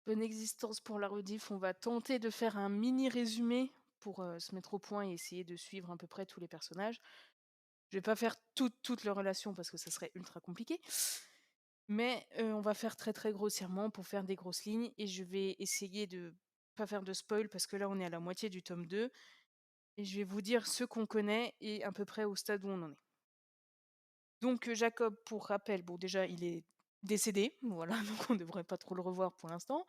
Bonne existence pour la rediff. On va tenter de faire un mini résumé pour se mettre au point et essayer de suivre à peu près tous les personnages. Je vais pas faire toutes leurs relations parce que ça serait ultra compliqué. Mais on va faire très très grossièrement pour faire des grosses lignes et je vais essayer de pas faire de spoil parce que là on est à la moitié du tome 2 et je vais vous dire ce qu'on connaît et à peu près au stade où on en est. Donc Jacob, pour rappel, bon déjà il est décédé, voilà, donc on ne devrait pas trop le revoir pour l'instant,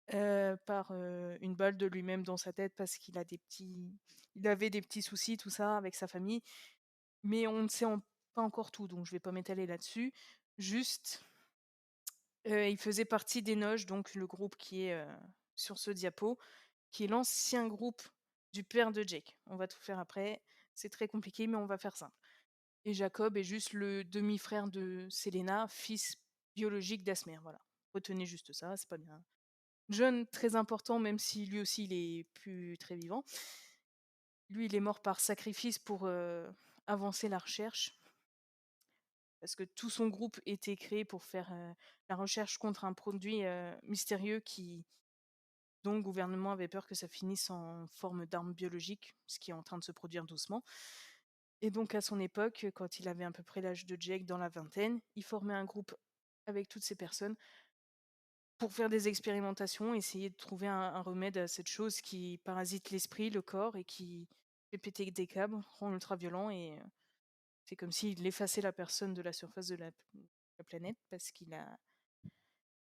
par, une balle de lui-même dans sa tête parce il avait des petits soucis, tout ça, avec sa famille, mais on ne sait pas encore tout, donc je vais pas m'étaler là-dessus. Juste, il faisait partie des Noches, donc le groupe qui est, sur ce diapo, qui est l'ancien groupe du père de Jake. On va tout faire après, c'est très compliqué, mais on va faire simple. Et Jacob est juste le demi-frère de Selena, fils biologique d'Asmer, voilà. Retenez juste ça, c'est pas bien. John, très important, même si lui aussi il est plus très vivant. Lui, il est mort par sacrifice pour avancer la recherche, parce que tout son groupe était créé pour faire la recherche contre un produit mystérieux dont le gouvernement avait peur que ça finisse en forme d'arme biologique, ce qui est en train de se produire doucement. Et donc à son époque, quand il avait à peu près l'âge de Jake dans la vingtaine, il formait un groupe avec toutes ces personnes pour faire des expérimentations, essayer de trouver un remède à cette chose qui parasite l'esprit, le corps et qui fait péter des câbles, rend ultra violent et c'est comme s'il effaçait la personne de la surface de la planète parce qu'il a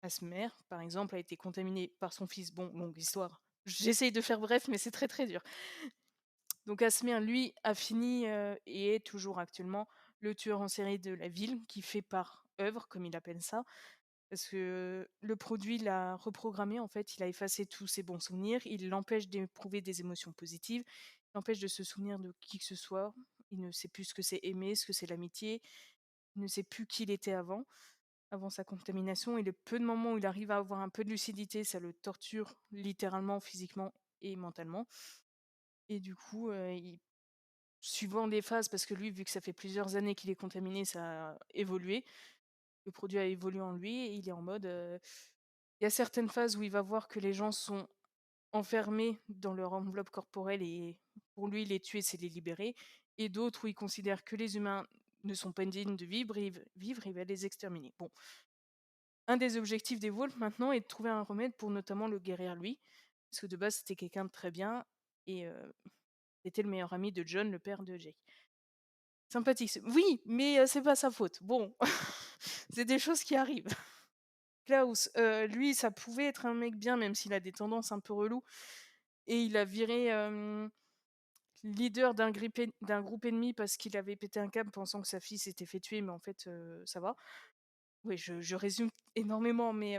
Asmer, par exemple, a été contaminé par son fils. Bon, longue histoire. J'essaye de faire bref, mais c'est très très dur. Donc Asmer, lui, a fini et est toujours actuellement le tueur en série de la ville, qui fait par œuvre, comme il appelle ça, parce que le produit l'a reprogrammé, en fait, il a effacé tous ses bons souvenirs, il l'empêche d'éprouver des émotions positives, il l'empêche de se souvenir de qui que ce soit, il ne sait plus ce que c'est aimer, ce que c'est l'amitié, il ne sait plus qui il était avant sa contamination, et le peu de moments où il arrive à avoir un peu de lucidité, ça le torture littéralement, physiquement et mentalement. Et du coup, suivant les phases, parce que lui, vu que ça fait plusieurs années qu'il est contaminé, ça a évolué. Le produit a évolué en lui et il est en mode, il y a certaines phases où il va voir que les gens sont enfermés dans leur enveloppe corporelle et pour lui, les tuer, c'est les libérer, et d'autres où il considère que les humains ne sont pas dignes de vivre, il va les exterminer. Bon, un des objectifs des Wolves maintenant est de trouver un remède pour notamment le guérir lui, parce que de base, c'était quelqu'un de très bien et c'était le meilleur ami de John, le père de Jake. Sympathique, oui, mais c'est pas sa faute. Bon, c'est des choses qui arrivent. Klaus, lui, ça pouvait être un mec bien, même s'il a des tendances un peu reloues. Et il a viré leader d'un groupe ennemi parce qu'il avait pété un câble pensant que sa fille s'était fait tuer, mais en fait, ça va. Oui, je résume énormément, mais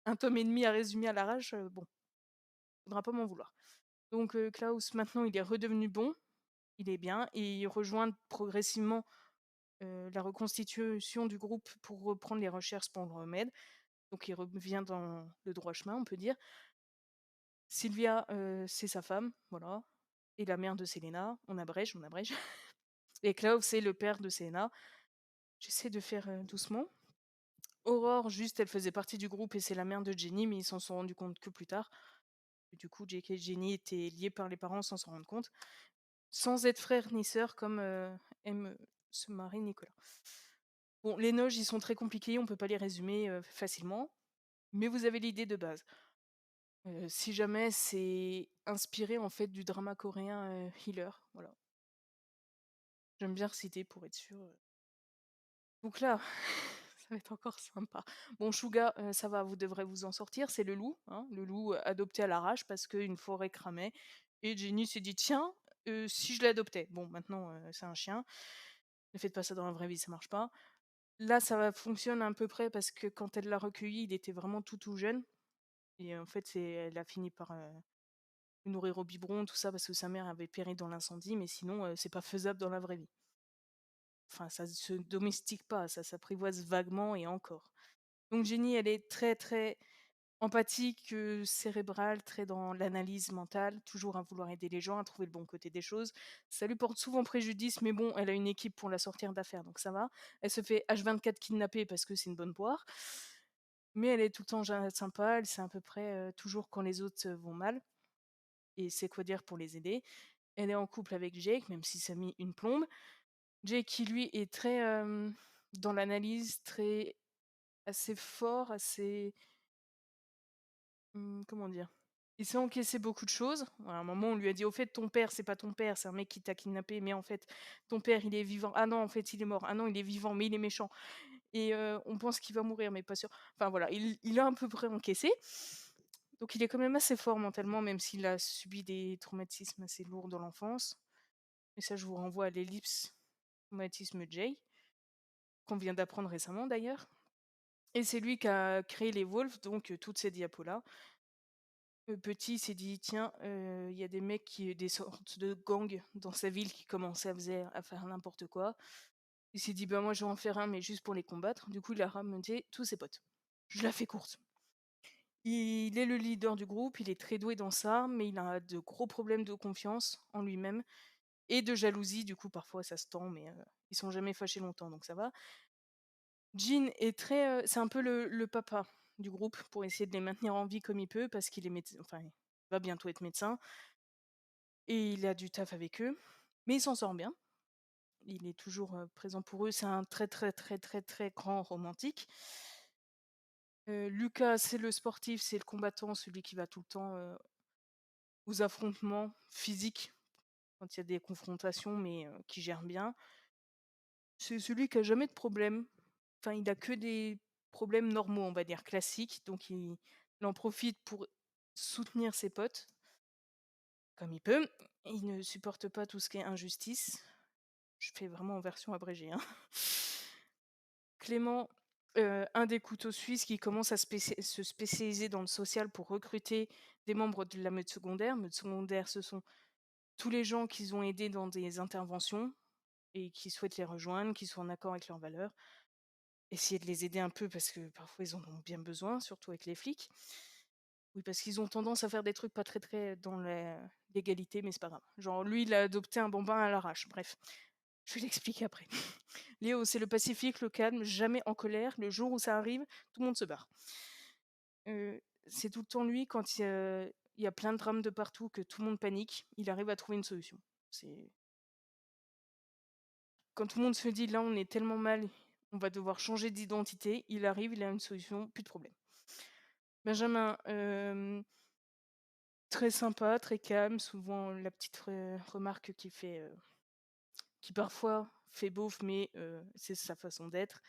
un tome et demi à résumer à l'arrache, bon, faudra pas m'en vouloir. Donc Klaus, maintenant, il est redevenu bon, il est bien, et il rejoint progressivement la reconstitution du groupe pour reprendre les recherches pour le remède. Donc il revient dans le droit chemin, on peut dire. Sylvia, c'est sa femme, voilà, et la mère de Selena. On abrège. Et Klaus, c'est le père de Selena. J'essaie de faire doucement. Aurore, juste, elle faisait partie du groupe et c'est la mère de Jenny, mais ils s'en sont rendus compte que plus tard. Et du coup, Jake et Jenny étaient liés par les parents sans s'en rendre compte, sans être frères ni sœurs comme aime se marier Nicolas. Bon, les noges, ils sont très compliqués, on peut pas les résumer facilement, mais vous avez l'idée de base. Si jamais, c'est inspiré en fait du drama coréen Healer, voilà. J'aime bien reciter pour être sûre. Donc là, ça va être encore sympa. Bon, Shuga, ça va, vous devrez vous en sortir, c'est le loup, hein, le loup adopté à l'arrache parce qu'une forêt cramait. Et Jenny s'est dit, tiens, si je l'adoptais. Bon, maintenant, c'est un chien. Ne faites pas ça dans la vraie vie, ça marche pas. Là, ça va fonctionner à peu près parce que quand elle l'a recueilli, il était vraiment tout jeune. Et en fait, elle a fini par le nourrir au biberon, tout ça, parce que sa mère avait péri dans l'incendie, mais sinon, c'est pas faisable dans la vraie vie. Enfin, ça se domestique pas, ça s'apprivoise vaguement et encore. Donc Jenny, elle est très, très empathique, cérébrale, très dans l'analyse mentale, toujours à vouloir aider les gens, à trouver le bon côté des choses. Ça lui porte souvent préjudice, mais bon, elle a une équipe pour la sortir d'affaire, donc ça va. Elle se fait H24 kidnapper parce que c'est une bonne poire. mais elle est tout le temps sympa, elle sait à peu près, toujours quand les autres, vont mal et sait quoi dire pour les aider. Elle est en couple avec Jake, même si ça a mis une plombe. Jake qui lui est très, dans l'analyse, très assez fort, assez, comment dire? Il sait encaisser beaucoup de choses. À un moment, on lui a dit: «Au fait, ton père, c'est pas ton père, c'est un mec qui t'a kidnappé, mais en fait, ton père, il est vivant. Ah non, en fait, il est mort. Ah non, il est vivant, mais il est méchant et on pense qu'il va mourir, mais pas sûr». Enfin voilà, il a à peu près encaissé. Donc il est quand même assez fort mentalement, même s'il a subi des traumatismes assez lourds dans l'enfance. Et ça, je vous renvoie à l'ellipse traumatisme J, qu'on vient d'apprendre récemment d'ailleurs. Et c'est lui qui a créé les Wolves, donc toutes ces diapos-là. Petit, il s'est dit: «Tiens, il y a des mecs des sortes de gangs dans sa ville qui commençaient à faire n'importe quoi». Il s'est dit: «Bah, moi, je vais en faire un, mais juste pour les combattre». Du coup, il a ramené tous ses potes. Je la fais courte. Il est le leader du groupe, il est très doué dans ça, mais il a de gros problèmes de confiance en lui-même et de jalousie. Du coup, parfois, ça se tend, mais ils sont jamais fâchés longtemps, donc ça va. Jean est très, c'est un peu le papa du groupe pour essayer de les maintenir en vie comme il peut parce qu'il est enfin, il va bientôt être médecin et il a du taf avec eux, mais il s'en sort bien. Il est toujours, présent pour eux. C'est un très, très, très, très, très grand romantique. Lucas, c'est le sportif, c'est le combattant, celui qui va tout le temps, aux affrontements physiques quand il y a des confrontations, mais qui gère bien. C'est celui qui a jamais de problème. Enfin, il a que des problèmes normaux, on va dire, classiques, donc il en profite pour soutenir ses potes comme il peut. Il ne supporte pas tout ce qui est injustice. Je fais vraiment en version abrégée, hein. Clément, un des couteaux suisses qui commence à se spécialiser dans le social pour recruter des membres de la meute secondaire. Meute secondaire, ce sont tous les gens qu'ils ont aidés dans des interventions et qui souhaitent les rejoindre, qui sont en accord avec leurs valeurs. Essayer de les aider un peu parce que parfois ils en ont bien besoin, surtout avec les flics. Oui, parce qu'ils ont tendance à faire des trucs pas très, très dans la légalité, mais c'est pas grave. Genre lui, il a adopté un bambin à l'arrache, bref. Je vais l'expliquer après. Léo, c'est le pacifique, le calme, jamais en colère. Le jour où ça arrive, tout le monde se barre. C'est tout le temps lui quand il y a plein de drames de partout, que tout le monde panique, il arrive à trouver une solution. C'est quand tout le monde se dit: «Là, on est tellement mal, on va devoir changer d'identité», il arrive, il a une solution, plus de problème. Benjamin, très sympa, très calme, souvent la petite remarque qu'il fait, qui parfois fait beauf, mais c'est sa façon d'être.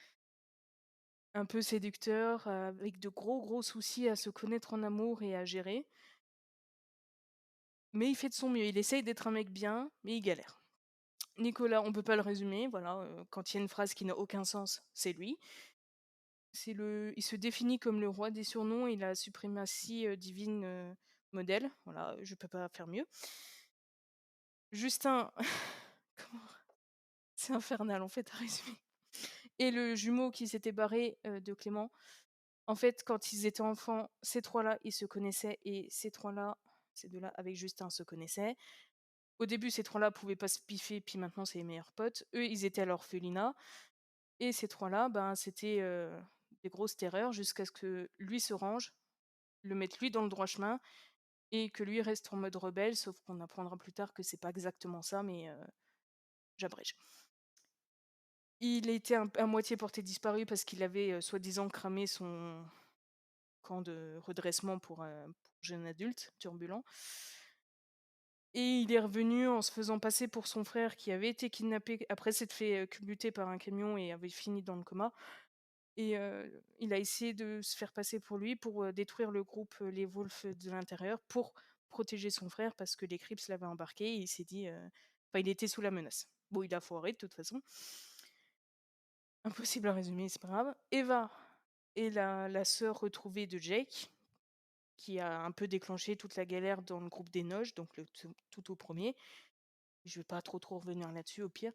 Un peu séducteur, avec de gros, gros soucis à se connaître en amour et à gérer. Mais il fait de son mieux. Il essaye d'être un mec bien, mais il galère. Nicolas, on peut pas le résumer, voilà, quand il y a une phrase qui n'a aucun sens, c'est lui. Il se définit comme le roi des surnoms et la suprématie, divine, modèle. Voilà, je peux pas faire mieux. Justin, comment c'est infernal en fait à résumer. Et le jumeau qui s'était barré, de Clément. En fait, quand ils étaient enfants, ces 3 là, ils se connaissaient et ces 3 là, ces 2 là avec Justin se connaissaient. Au début, ces 3 là pouvaient pas se piffer, puis maintenant c'est les meilleurs potes. Eux, ils étaient à l'orphelinat et ces 3 là, ben, c'était, des grosses terreurs jusqu'à ce que lui se range, le mette lui dans le droit chemin et que lui reste en mode rebelle, sauf qu'on apprendra plus tard que c'est pas exactement ça, mais j'abrège. Il était à moitié porté disparu parce qu'il avait, soi-disant cramé son camp de redressement pour jeunes adultes turbulents et il est revenu en se faisant passer pour son frère qui avait été kidnappé après s'être fait, culbuter par un camion et avait fini dans le coma et il a essayé de se faire passer pour lui pour, détruire le groupe, les Wolves de l'intérieur pour protéger son frère parce que les Crips l'avaient embarqué et il s'est dit, enfin il était sous la menace. Bon, il a foiré de toute façon. Impossible à résumer, c'est pas grave. Eva est la sœur retrouvée de Jake, qui a un peu déclenché toute la galère dans le groupe des Noches, donc le tout au premier. Je vais pas trop revenir là-dessus, au pire.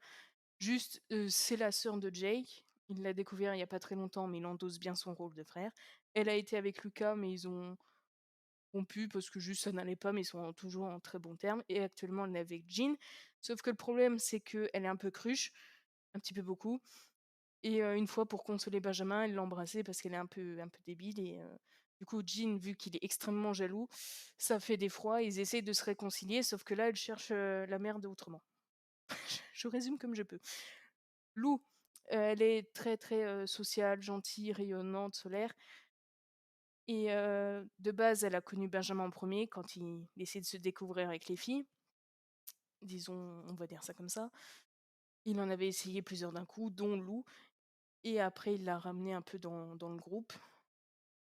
Juste, c'est la sœur de Jake. Il l'a découvert il y a pas très longtemps, mais il endosse bien son rôle de frère. Elle a été avec Lucas, mais ils ont rompu parce que juste ça n'allait pas, mais ils sont toujours en très bons termes. Et actuellement, elle est avec Jean. Sauf que le problème, c'est qu'elle est un peu cruche, un petit peu beaucoup. Et une fois pour consoler Benjamin, elle l'a embrassé parce qu'elle est un peu débile et du coup Jean, vu qu'il est extrêmement jaloux, ça fait d'effroi, ils essayent de se réconcilier, sauf que là, elle cherche, la merde autrement. Je résume comme je peux. Lou, elle est très, très, sociale, gentille, rayonnante, solaire et de base, elle a connu Benjamin en premier quand il essaie de se découvrir avec les filles, disons, on va dire ça comme ça. Il en avait essayé plusieurs d'un coup, dont Lou et après il l'a ramenée un peu dans le groupe.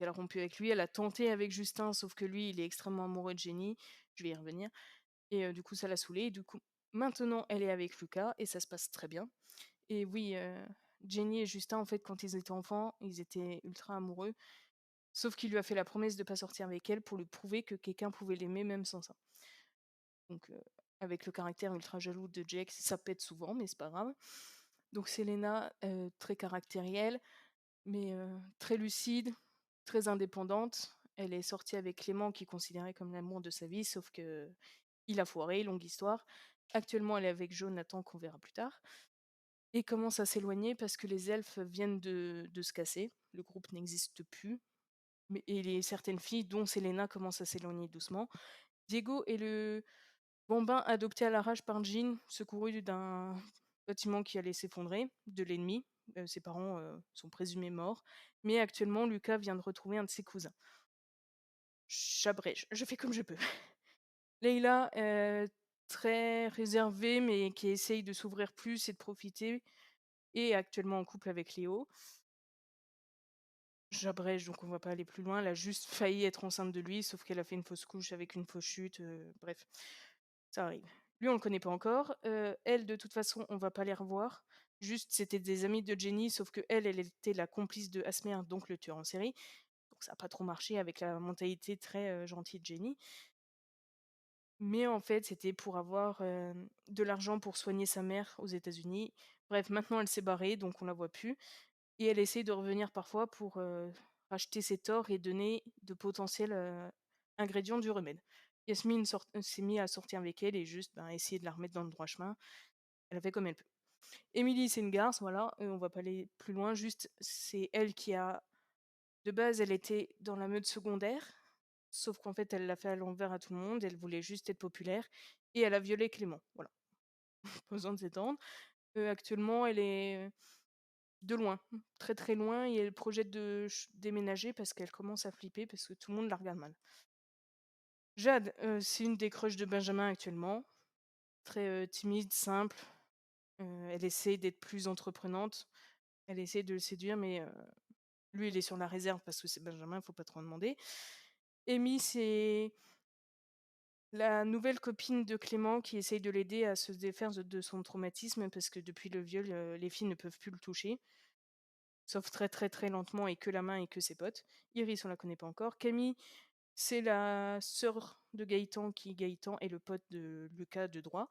Elle a rompu avec lui, elle a tenté avec Justin, sauf que lui, il est extrêmement amoureux de Jenny, je vais y revenir et du coup, ça l'a saoulée et du coup, maintenant, elle est avec Lucas et ça se passe très bien et oui, Jenny et Justin, en fait, quand ils étaient enfants, ils étaient ultra amoureux, sauf qu'il lui a fait la promesse de pas sortir avec elle pour lui prouver que quelqu'un pouvait l'aimer même sans ça. Donc avec le caractère ultra jaloux de Jake, ça pète souvent, mais c'est pas grave. Donc Selena, très caractérielle, mais très lucide, très indépendante. Elle est sortie avec Clément, qui est considéré comme l'amour de sa vie, sauf que il a foiré, longue histoire. Actuellement, elle est avec Jonathan, qu'on verra plus tard, et commence à s'éloigner parce que les elfes viennent de se casser. Le groupe n'existe plus. Et certaines filles, dont Selena, commencent à s'éloigner doucement. Diego est le bambin adopté à l'arrache par Jean, secouru d'un bâtiment qui allait s'effondrer, de l'ennemi. Ses parents sont présumés morts. Mais actuellement, Lucas vient de retrouver un de ses cousins. J'abrège, je fais comme je peux. Leila, très réservée, mais qui essaye de s'ouvrir plus et de profiter, est actuellement en couple avec Léo. J'abrège, donc on va pas aller plus loin. Elle a juste failli être enceinte de lui, sauf qu'elle a fait une fausse couche avec une fausse chute. Bref, ça arrive. Lui, on le connaît pas encore. Elle, de toute façon, on va pas les revoir. Juste, c'était des amis de Jenny, sauf que elle était la complice de Asmer, donc le tueur en série. Donc ça a pas trop marché avec la mentalité très gentille de Jenny. Mais en fait, c'était pour avoir de l'argent pour soigner sa mère aux États-Unis. Bref, maintenant elle s'est barrée, donc on la voit plus. Et elle essaie de revenir parfois pour racheter ses torts et donner de potentiels ingrédients du remède. Yasmine s'est mise à sortir avec elle et juste ben, essayer de la remettre dans le droit chemin. Elle a fait comme elle peut. Émilie, c'est une garce, voilà, on va pas aller plus loin, juste c'est elle qui a. De base, elle était dans la meute secondaire, sauf qu'en fait, elle l'a fait à l'envers à tout le monde, elle voulait juste être populaire, et elle a violé Clément. Voilà, pas besoin de s'étendre. Actuellement, elle est de loin, très très loin, et elle projette de déménager parce qu'elle commence à flipper parce que tout le monde la regarde mal. Jade, c'est une des crushs de Benjamin actuellement, très timide, simple. Elle essaie d'être plus entreprenante, elle essaie de le séduire, mais lui, il est sur la réserve parce que c'est Benjamin, il faut pas trop en demander. Amy, c'est la nouvelle copine de Clément qui essaye de l'aider à se défaire de son traumatisme parce que depuis le viol, les filles ne peuvent plus le toucher, sauf très très très lentement et que la main et que ses potes. Iris, on la connaît pas encore. Camille, c'est la sœur de Gaëtan qui Gaëtan est le pote de Lucas de droit.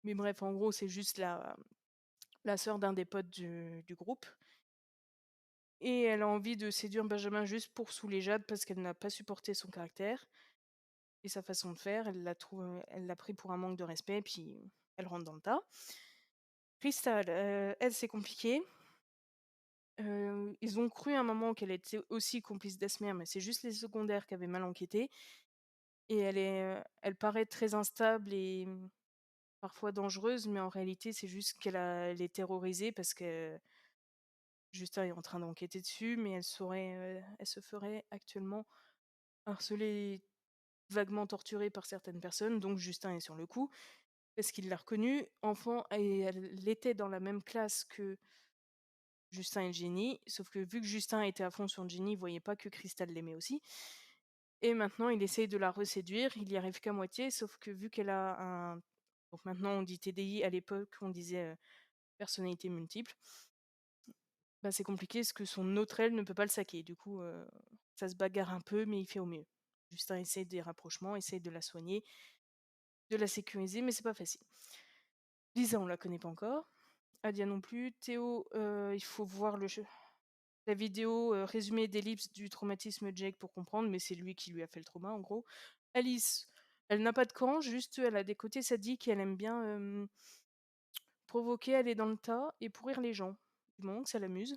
Mais bref, en gros, c'est juste la sœur d'un des potes du groupe. Et elle a envie de séduire Benjamin juste pour saouler Jade parce qu'elle n'a pas supporté son caractère et sa façon de faire. Elle l'a pris pour un manque de respect, puis elle rentre dans le tas. Crystal, elle, c'est compliqué. Ils ont cru à un moment qu'elle était aussi complice d'Esmer, mais c'est juste les secondaires qui avaient mal enquêté. Et elle paraît très instable et parfois dangereuse, mais en réalité, c'est juste elle est terrorisée parce que Justin est en train d'enquêter dessus, mais elle se ferait actuellement harceler, vaguement torturée par certaines personnes, donc Justin est sur le coup, parce qu'il l'a reconnue enfant et elle était dans la même classe que Justin et Jenny, sauf que vu que Justin était à fond sur Jenny, il voyait pas que Crystal l'aimait aussi. Et maintenant, il essaye de la reséduire, il y arrive qu'à moitié, sauf que vu qu'elle a un. Donc maintenant, on dit TDI, à l'époque, on disait personnalité multiple. Bah, c'est compliqué parce que son autre aile ne peut pas le saquer. Du coup, ça se bagarre un peu, mais il fait au mieux. Justin essaye des rapprochements, essaye de la soigner, de la sécuriser, mais c'est pas facile. Lisa, on la connaît pas encore. Adia non plus. Théo, il faut voir la vidéo résumé d'ellipse du traumatisme de Jake pour comprendre, mais c'est lui qui lui a fait le trauma en gros. Alice, elle n'a pas de camp, juste elle a des côtés sadiques et elle aime bien provoquer, aller dans le tas et pourrir les gens. du moment que ça l'amuse.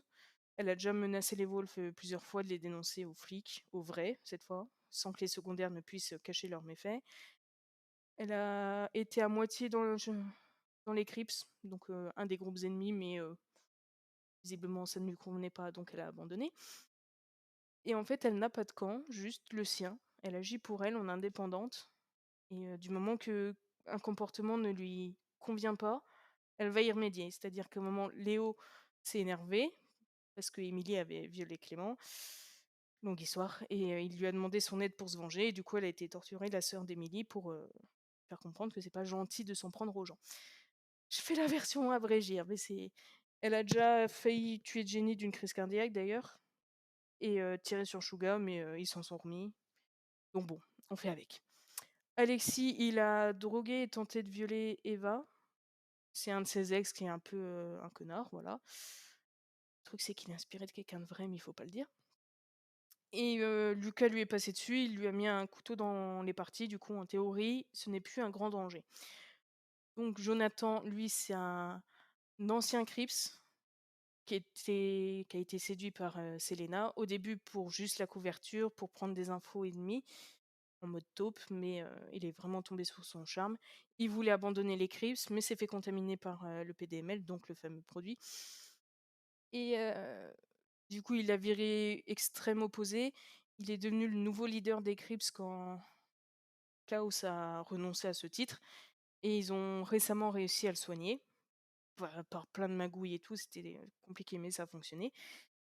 Elle a déjà menacé les Wolves, plusieurs fois de les dénoncer aux flics, aux vrais cette fois, sans que les secondaires ne puissent cacher leurs méfaits. Elle a été à moitié dans les Crips, donc un des groupes ennemis, mais visiblement ça ne lui convenait pas, donc elle a abandonné. Et en fait, elle n'a pas de camp, juste le sien. Elle agit pour elle en indépendante. Et du moment que un comportement ne lui convient pas, elle va y remédier. C'est-à-dire qu'à un moment, Léo s'est énervé parce que Émilie avait violé Clément. Longue histoire. Et il lui a demandé son aide pour se venger. Et du coup, elle a été torturée, la sœur d'Émilie, pour faire comprendre que c'est pas gentil de s'en prendre aux gens. Je fais la version abrégée, hein, mais c'est. Elle a déjà failli tuer Jenny d'une crise cardiaque d'ailleurs, et tirer sur Suga, mais ils s'en sont remis. Donc bon, on fait avec. Alexis, il a drogué et tenté de violer Eva. C'est un de ses ex qui est un peu un connard, voilà. Le truc, c'est qu'il est inspiré de quelqu'un de vrai, mais il faut pas le dire. Et Lucas lui est passé dessus, il lui a mis un couteau dans les parties, du coup, en théorie, ce n'est plus un grand danger. Donc Jonathan, lui, c'est un ancien Crips qui a été séduit par Selena, au début pour juste la couverture, pour prendre des infos ennemies, en mode taupe, mais il est vraiment tombé sous son charme. Il voulait abandonner les Crips, mais s'est fait contaminer par le PDML, donc le fameux produit. Et du coup, il a viré extrême opposé. Il est devenu le nouveau leader des Crips quand Klaus a renoncé à ce titre. Et ils ont récemment réussi à le soigner. Par plein de magouilles et tout, c'était compliqué, mais ça a fonctionné.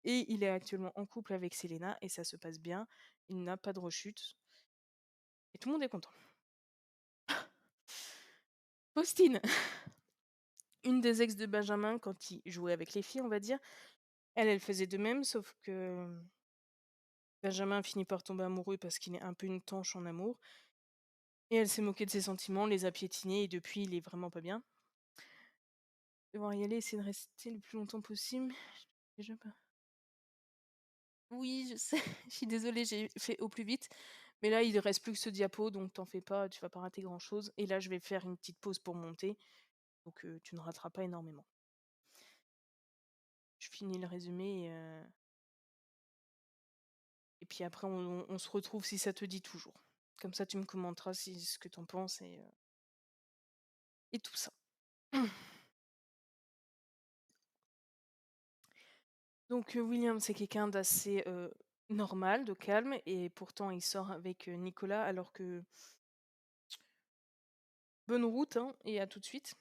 Et il est actuellement en couple avec Selena et ça se passe bien. Il n'a pas de rechute. Et tout le monde est content. Faustine, une des ex de Benjamin quand il jouait avec les filles, on va dire. Elle faisait de même, sauf que Benjamin finit par tomber amoureux parce qu'il est un peu une tanche en amour. Et elle s'est moquée de ses sentiments, les a piétinés et depuis il est vraiment pas bien. Je vais devoir y aller, essayer de rester le plus longtemps possible. Déjà pas. Oui, je sais, je suis désolée, j'ai fait au plus vite. Mais là, il ne reste plus que ce diapo, donc t'en fais pas, tu vas pas rater grand-chose. Et là, je vais faire une petite pause pour monter, donc tu ne rateras pas énormément. Je finis le résumé et puis après, on se retrouve si ça te dit toujours. Comme ça, tu me commenteras ce que t'en penses et tout ça. Donc William, c'est quelqu'un d'assez normal, de calme, et pourtant il sort avec Nicolas alors que bonne route, hein, et à tout de suite.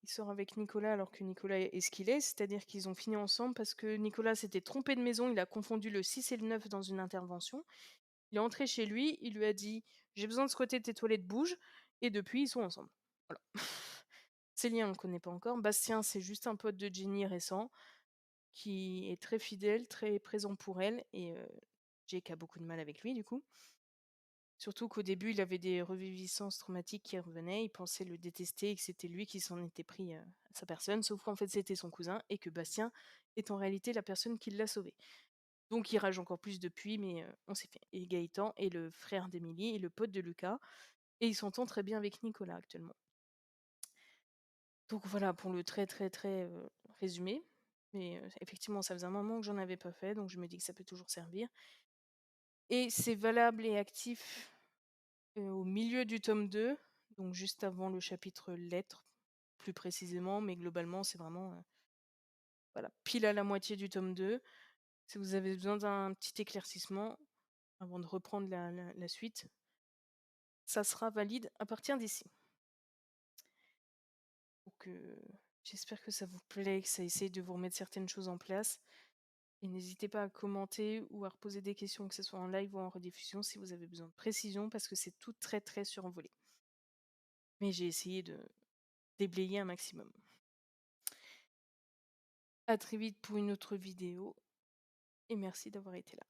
Il sort avec Nicolas alors que Nicolas est ce qu'il est, c'est-à-dire qu'ils ont fini ensemble parce que Nicolas s'était trompé de maison, il a confondu le 6 et le 9 dans une intervention. Il est entré chez lui, il lui a dit j'ai besoin de squatter tes toilettes, bouge, et depuis ils sont ensemble. Voilà. Célien, on ne le connaît pas encore. Bastien, c'est juste un pote de Jenny récent qui est très fidèle, très présent pour elle, et Jake a beaucoup de mal avec lui du coup. Surtout qu'au début, il avait des reviviscences traumatiques qui revenaient, il pensait le détester et que c'était lui qui s'en était pris à sa personne, sauf qu'en fait c'était son cousin et que Bastien est en réalité la personne qui l'a sauvé. Donc il rage encore plus depuis, mais on s'est fait. Et Gaëtan est le frère d'Émilie et le pote de Lucas, et il s'entend très bien avec Nicolas actuellement. Donc voilà pour le très très très résumé. Mais effectivement, ça faisait un moment que j'en avais pas fait, donc je me dis que ça peut toujours servir. Et c'est valable et actif au milieu du tome 2, donc juste avant le chapitre lettres, plus précisément, mais globalement, c'est vraiment voilà, pile à la moitié du tome 2. Si vous avez besoin d'un petit éclaircissement avant de reprendre la suite, ça sera valide à partir d'ici. Donc, j'espère que ça vous plaît, que ça essaye de vous remettre certaines choses en place. Et n'hésitez pas à commenter ou à reposer des questions, que ce soit en live ou en rediffusion, si vous avez besoin de précision, parce que c'est tout très très survolé. Mais j'ai essayé de déblayer un maximum. À très vite pour une autre vidéo et merci d'avoir été là.